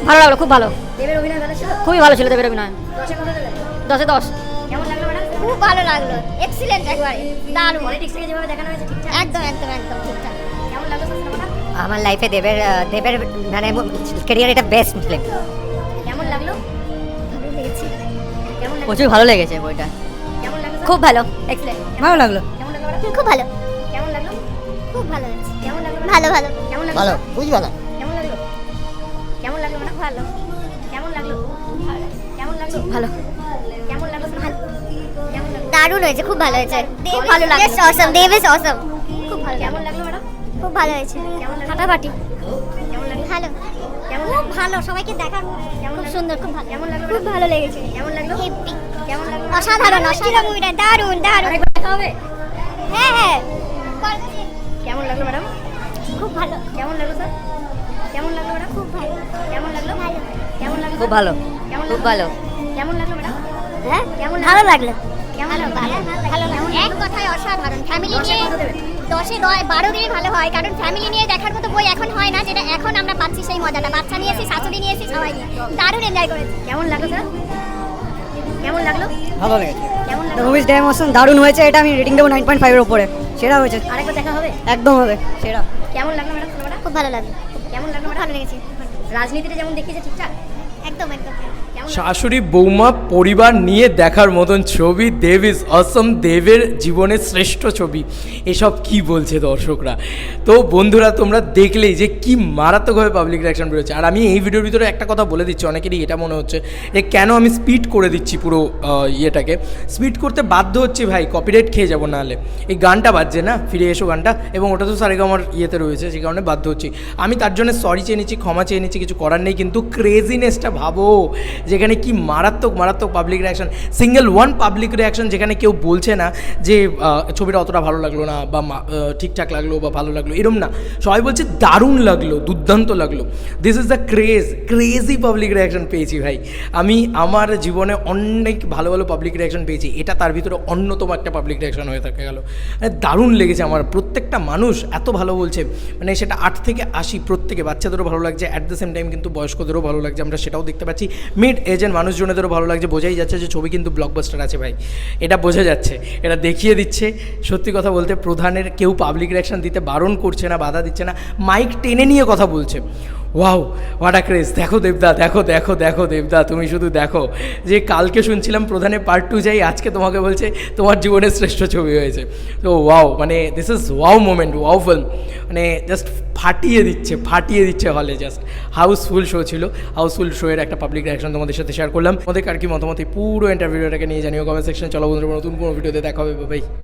ভালো লাগলো, খুব ভালো। দেবের অভিনয় ভালো ছিল? খুবই ভালো ছিল দেবের অভিনয়। 10-এ কত দেবেন? 10-এ 10। কেমন লাগলো ম্যাডাম? খুব ভালো লাগলো, এক্সিলেন্ট একবারে দারুণ। পলিটিক্সটাকে যেভাবে দেখানো হয়েছে ঠিকঠাক? একদম একদম একদম ঠিকঠাক। কেমন লাগলো স্যার সিনেমাটা? আমার লাইফে দেবের মানে ক্যারিয়ার এটা বেস্ট ফিল্ম। কেমন লাগলো? ভালো লেগেছে। কেমন লাগলো? প্রচুর ভালো লেগেছে বইটা। কেমন লাগলো স্যার? খুব ভালো, এক্সেলেন্ট, ভালো লাগলো। কেমন লাগলো ম্যাডাম? খুব ভালো, কেমন লাগলো? খুব ভালো হয়েছে। কেমন লাগলো ম্যাডাম? ভালো ভালো কেমন লাগলো? ভালো, খুবই ভালো। কেমন লাগলো? কেমন লাগলো ম্যাডাম? ভালো। কেমন লাগলো? ভালো। কেমন লাগলো? ভালো। কেমন লাগলো স্যার? ভালো। কেমন লাগলো? দারুণ হয়েছে, খুব ভালো হয়েছে। খুব ভালো লাগলো। Best awesome, Dev is awesome. খুব ভালো কেমন লাগলো ম্যাডাম? খুব ভালো হয়েছে। কেমন লাগলো? ফাটাফাটি কেমন লাগলো? ভালো, কেমন খুব লাগলো? ভালো, সবাইকে দেখার কেমন খুব লাগলো? সুন্দর, খুব ভালো, কেমন লাগলো? খুব ভালো লেগেছে। কেমন লাগলো? হেভি, কেমন লাগলো? অসাধারণ অসাধারণ মুভিটা, দারুণ দারুণ। আরেকবার দেখা হবে? হ্যাঁ হ্যাঁ, কেমন লাগলো ম্যাডাম? খুব ভালো, কেমন লাগলো স্যার? কেমন লাগলো ম্যাডাম? খুব ভালো, কেমন লাগলো? ভালো। কেমন লাগলো? খুব ভালো, কেমন খুব লাগলো? ভালো। কেমন লাগলো ম্যাডাম? হ্যাঁ কেমন ভালো লাগলো, কেমন লাগলো? ভালো লাগলো। এক কথায় অসাধারণ। ফ্যামিলি 10-এ নিয়ে কত দেবেন? 10-এ 12 দিনই ভালো হয়, কারণ ফ্যামিলি নিয়ে দেখার মতো বই এখন হয় না, যেটা এখন আমরা পাচ্ছি সেই মজাটা। বাচ্চা নিয়ে এসেছি, শাশুড়ি নিয়ে এসেছি, সবাই নিয়ে দারুণ এনজয় করেছি। কেমন লাগলো স্যার? কেমন লাগলো? ভালো লেগেছে। কেমন দ্য লাগলো? মুভিজ ড্যাম অসম, দারুণ হয়েছে। এটা আমি রেটিং দেবো 9.5 এর উপরে। সেরা হয়েছে, আরেকবার দেখা হবে? একদম হবে সেরা। কেমন লাগলো ম্যাডাম সিনেমাটা? খুব ভালো লাগলো, কেমন লাগলো খুব ম্যাডাম? ভালো লেগেছে। রাজনীতিটা যেমন দেখিয়েছে ঠিকঠাক? একদম একদম। কেমন লাগলো? শাশুড়ি বৌমা পরিবার নিয়ে দেখার মতন ছবি। দেব ইজ অসম, দেবের জীবনের শ্রেষ্ঠ ছবি। এসব কি বলছে দর্শকরা? তো বন্ধুরা, তোমরা দেখলেই যে কি মারাত্মকভাবে পাবলিক রিঅ্যাকশন বেরোচ্ছে। আর আমি এই ভিডিওর ভিতরে একটা কথা বলে দিচ্ছি, অনেকেরই এটা মনে হচ্ছে যে কেন আমি স্পিড করে দিচ্ছি পুরো ইয়েটাকে। স্পিড করতে বাধ্য হচ্ছি ভাই, কপিরাইট খেয়ে যাবো নাহলে। এই গানটা বাজছে না, ফিরে এসো গানটা, এবং ওটা তো সারেগামার ইয়েতে রয়েছে, সেই কারণে বাধ্য হচ্ছি। আমি তার জন্য সরি চেয়ে নিচ্ছি, ক্ষমা চেয়ে নিচ্ছি, কিছু করার নেই। কিন্তু ক্রেজিনেসটা ভাবো, যেখানে কি মারাত্মক মারাত্মক public reaction. Single one public reaction যেখানে কেউ বলছে না যে ছবিটা অতটা ভালো লাগলো না, বা ঠিকঠাক লাগলো, বা ভালো লাগলো, এরম না। সবাই বলছে দারুণ লাগলো, দুর্দান্ত লাগলো। This is the crazy public reaction পেয়েছি ভাই। আমি আমার জীবনে অনেক ভালো ভালো পাবলিক রিঅ্যাকশন পেয়েছি, এটা তার ভিতরে অন্যতম একটা পাবলিক রিঅ্যাকশন হয়ে থাকে গেল। দারুণ লেগেছে আমার। প্রত্যেকটা মানুষ এত ভালো বলছে, মানে সেটা 8 থেকে 80 প্রত্যেকে, বাচ্চাদেরও ভালো লাগছে, অ্যাট দ্য সেম টাইম কিন্তু বয়স্কদেরও ভালো লাগছে, আমরা সেটাও দেখতে পাচ্ছি। মিড এজের মানুষজনেদেরও ভালো লাগছে। বোঝাই যাচ্ছে যে ছবি কিন্তু ব্লকবাস্টার আছে ভাই, এটা বোঝা যাচ্ছে, এটা দেখিয়ে দিচ্ছে। সত্যি কথা বলতে প্রধানের কেউ পাবলিক রিঅ্যাকশন দিতে বারণ করছে না, বাধা দিচ্ছে না, মাইক টেনে নিয়ে কথা বলছে। Wow, what a craze! দেখো দেবদা, দেখো দেখো দেখো দেবদা, তুমি শুধু দেখো যে কালকে শুনছিলাম প্রধানের পার্ট 2 যাই, আজকে তোমাকে বলছে তোমার জীবনের শ্রেষ্ঠ ছবি হয়েছে। তো ওয়াও, মানে this is wow moment, wow film, মানে জাস্ট ফাটিয়ে দিচ্ছে হলে। জাস্ট হাউসফুল শো ছিল। হাউসফুল শোয়ের একটা পাবলিক রিঅ্যাকশন তোমাদের সাথে শেয়ার করলাম। তোমাদের আর কি মতামত এই পুরো ইন্টারভিউটাকে নিয়ে জানিও কমেন্ট সেকশনে। চলো বন্ধুরা, নতুন কোনো ভিডিওতে দেখা হবে, বাই।